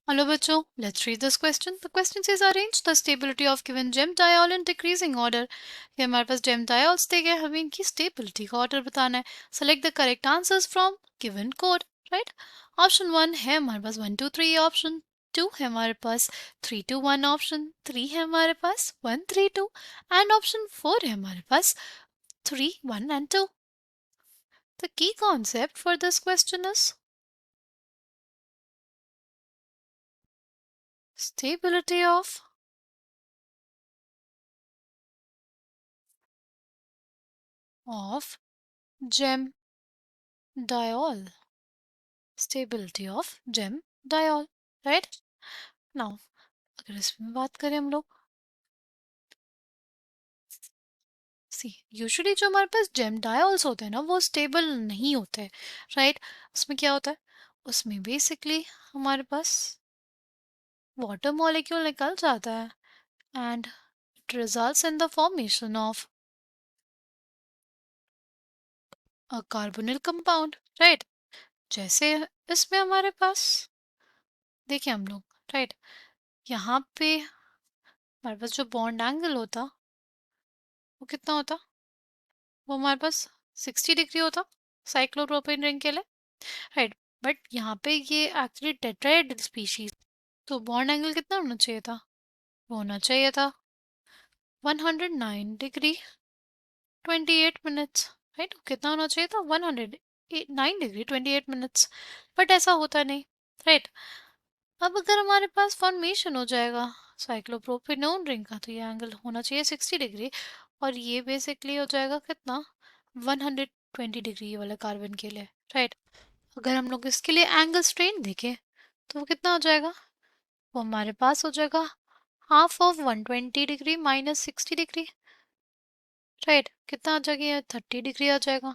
Hello बच्चों, let's read this question. The question says arrange the stability of given gem diol in decreasing order. ये हमारे पास gem diols दिए गए, हमें इनकी stability का order बताना है. Select the correct answers from given code, right? Option 1 है हमारे पास 1 2 3, option 2 है हमारे पास 3 2 1, option 3 है हमारे पास 1 3 2 and option 4 है हमारे पास 3 1 and 2. The key concept for this question is stability of gem diol. Stability of gem diol, right? Now अगर इसमें बात करें हम लोग, सी यूजुअली जो हमारे पास जेम डायोल्स होते हैं ना वो स्टेबल नहीं होते, राइट? उसमें क्या होता है, उसमें बेसिकली हमारे पास वाटर मॉलिक्यूल निकल जाता है and it results in the formation of a carbonyl compound, right? जैसे इसमें हमारे पास देखिए हम लोग, राइट, यहाँ पे हमारे पास जो बॉन्ड एंगल होता वो कितना होता, वो हमारे पास 60 डिग्री होता साइक्लोप्रोपेन रिंग के लिए, राइट? बट यहाँ पे ये एक्चुअली टेट्राएड स्पीशीज, तो बॉन्ड एंगल कितना होना चाहिए था, वो होना चाहिए था 109 डिग्री 28 मिनट्स, राइट? कितना होना चाहिए था 109 डिग्री 28 मिनट्स, बट ऐसा होता नहीं, राइट? अब अगर हमारे पास फॉर्मेशन हो जाएगा साइक्लोप्रोपेनोन रिंग का तो ये एंगल होना चाहिए 60 डिग्री और ये बेसिकली हो जाएगा कितना 120 डिग्री वाले कार्बन के लिए, राइट? अगर हम लोग इसके लिए एंगल स्ट्रेन देखें तो वो कितना हो जाएगा, वो हमारे पास हो जाएगा half of 120 degree minus 60 degree, right? कितना आ जाएगा, ये 30 डिग्री आ जाएगा.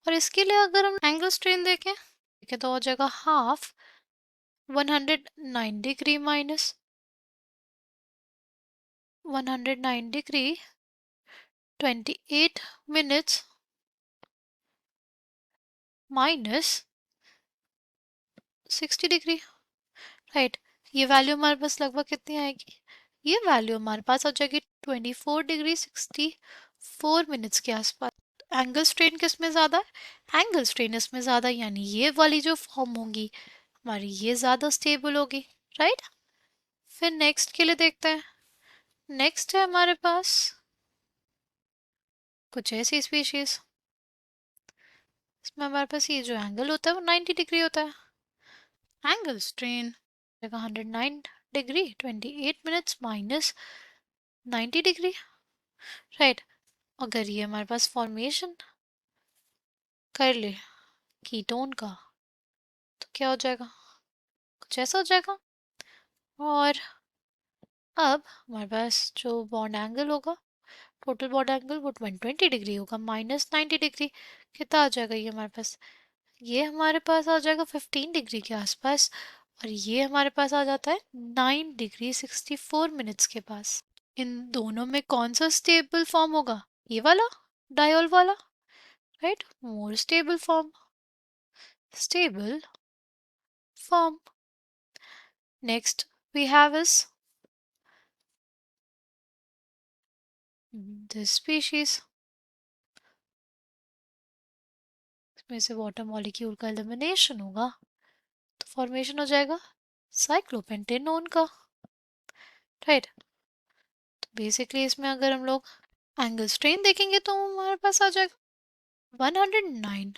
और इसके लिए अगर हम एंगल स्ट्रेन देखें ठीक है तो हो जाएगा half 109 degree minus 109 degree 28 minutes minus 60 degree, right? ये वैल्यू हमारे पास लगभग कितनी आएगी, ये वैल्यू हमारे पास आ जाएगी 24 डिग्री 64 मिनट्स के आसपास. एंगल स्ट्रेन किस में ज़्यादा है, एंगल स्ट्रेन इसमें ज़्यादा, यानी ये वाली जो फॉर्म होगी हमारी ये ज़्यादा स्टेबल होगी, राइट? फिर नेक्स्ट के लिए देखते हैं. नेक्स्ट है हमारे पास कुछ ऐसी स्पीशीज, इसमें हमारे पास ये जो एंगल होता है वो 90 डिग्री होता है. Angle strain 109 degree 28 minutes minus 90 degree, right? अगर ये हमारे पास फॉर्मेशन कर ले कीटोन का तो क्या हो जाएगा, कुछ ऐसा हो जाएगा. और अब हमारे पास जो बॉन्ड एंगल होगा, टोटल बॉन्ड एंगल वो 120 डिग्री होगा माइनस 90 डिग्री, कितना आ जाएगा ये हमारे पास, ये हमारे पास आ जाएगा 15 डिग्री के आसपास और ये हमारे पास आ जाता है 9 डिग्री 64 मिनट्स के पास. इन दोनों में कौन सा स्टेबल फॉर्म होगा, ये वाला डायोल वाला, right? More stable form, stable form. Next we have is this species. इसमें से वाटर मॉलिक्यूल का एलिमिनेशन होगा तो फॉर्मेशन हो जाएगा साइक्लोपेंटेनोन का, राइट? तो बेसिकली इसमें अगर हम लोग एंगल स्ट्रेन देखेंगे तो हमारे पास आ जाएगा 109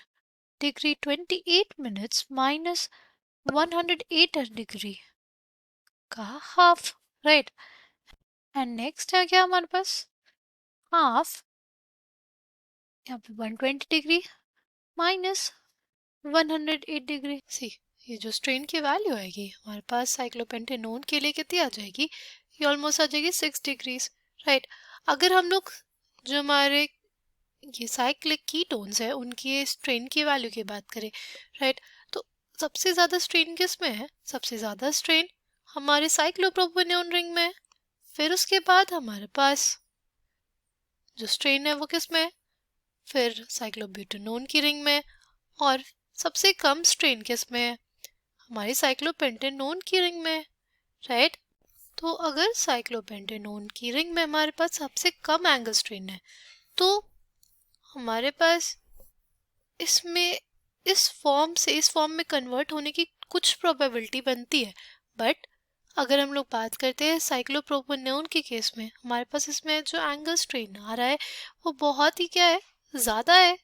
डिग्री 28 मिनट्स माइनस 108 डिग्री का हाफ, राइट? एंड नेक्स्ट है क्या हमारे पास हाफ, यहाँ पे 120 डिग्री माइनस 108 डिग्री. सी ये जो स्ट्रेन की वैल्यू आएगी हमारे पास साइक्लोपेंटेनोन के लिए कितनी आ जाएगी, ये ऑलमोस्ट आ जाएगी 6 डिग्रीज, राइट? अगर हम लोग जो हमारे ये साइक्लिक कीटोन्स है उनकी स्ट्रेन की वैल्यू की बात करें, राइट, तो सबसे ज़्यादा स्ट्रेन किस में है, सबसे ज़्यादा स्ट्रेन हमारे साइक्लोप्रोपेनोन रिंग में है. फिर उसके बाद हमारे पास जो स्ट्रेन है वो किस में है, फिर साइक्लोब्यूटेनोन की रिंग में, और सबसे कम स्ट्रेन किस में है, हमारी साइक्लोपेंटेनोन की रिंग में, राइट। तो अगर साइक्लोपेंटेनोन की रिंग में हमारे पास सबसे कम एंगल स्ट्रेन है तो हमारे पास इसमें इस फॉर्म में कन्वर्ट होने की कुछ प्रोबेबिलिटी बनती है। बट अगर हम लोग बात करते हैं साइक्लोप्रोपेनोन के केस में, हमारे पास इसमें जो एंगल स्ट्रेन आ रहा है वो बहुत ही क्या है, ज़्यादा है,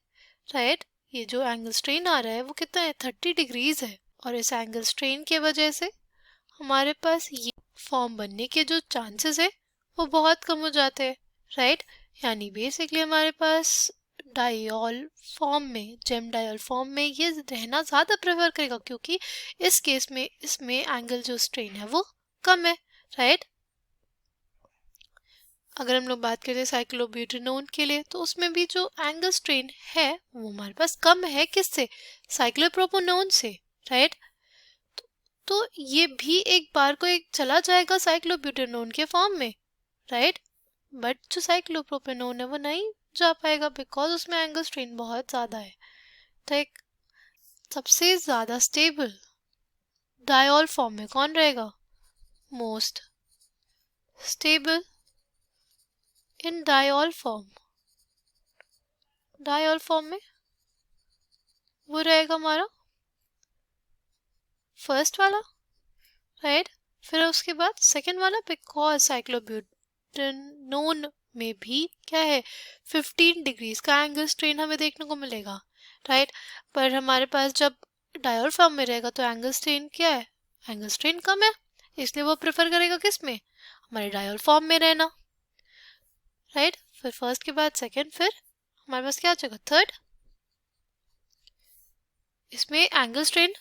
राइट। ये जो एंगल स्ट्रेन आ रहा है वो कितना है, 30 डिग्रीज है। और इस एंगल स्ट्रेन की वजह से हमारे पास ये फॉर्म बनने के जो चांसेस है वो बहुत कम हो जाते हैं, राइट। यानी बेसिकली हमारे पास डायोल फॉर्म में, जेम डायोल फॉर्म में ये रहना ज़्यादा प्रेफर करेगा, क्योंकि इस केस में इसमें एंगल जो स्ट्रेन है वो कम है, राइट। अगर हम लोग बात करें साइक्लोब्यूटेनोन के लिए तो उसमें भी जो एंगल स्ट्रेन है वो हमारे पास कम है, किससे, साइक्लोप्रोपेनोन से, राइट। तो ये भी एक बार को एक चला जाएगा साइक्लोब्यूटेनोन के फॉर्म में, राइट। बट जो साइक्लोप्रोपेनोन है वो नहीं जा पाएगा बिकॉज उसमें एंगल स्ट्रेन बहुत ज़्यादा है, ठीक। सबसे ज़्यादा स्टेबल डायोल फॉर्म में कौन रहेगा, most stable in diol form में वो रहेगा हमारा फर्स्ट वाला, राइट। फिर उसके बाद सेकेंड वाला, बिकॉज साइक्लोब्यूटेनोन में भी क्या है, 15 डिग्रीज का एंगल स्ट्रेन हमें देखने को मिलेगा, राइट। पर हमारे पास जब डायोल फॉर्म में रहेगा तो एंगल स्ट्रेन क्या है, एंगल स्ट्रेन कम है, इसलिए वो प्रेफर करेगा किस में, हमारे डायोल फॉर्म में रहना, राइट। फिर फर्स्ट के बाद सेकेंड, फिर हमारे पास क्या आ जाएगा, थर्ड, इसमें एंगल स्ट्रेन,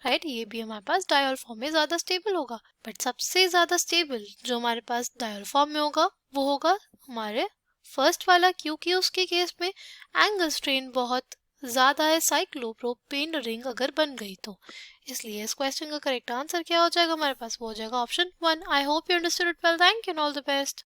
राइट। ये भी हमारे पास डायोल फॉर्म में ज़्यादा स्टेबल होगा। बट सबसे ज़्यादा स्टेबल जो हमारे पास डायोल फॉर्म में होगा वो होगा हमारे फर्स्ट वाला, क्योंकि उसके केस में एंगल स्ट्रेन बहुत ज़्यादा है साइक्लोप्रोपेन रिंग अगर बन गई तो। इसलिए इस क्वेश्चन का करेक्ट आंसर क्या हो जाएगा हमारे पास, वो हो जाएगा option 1। I hope you understood it well, thank you and all the best.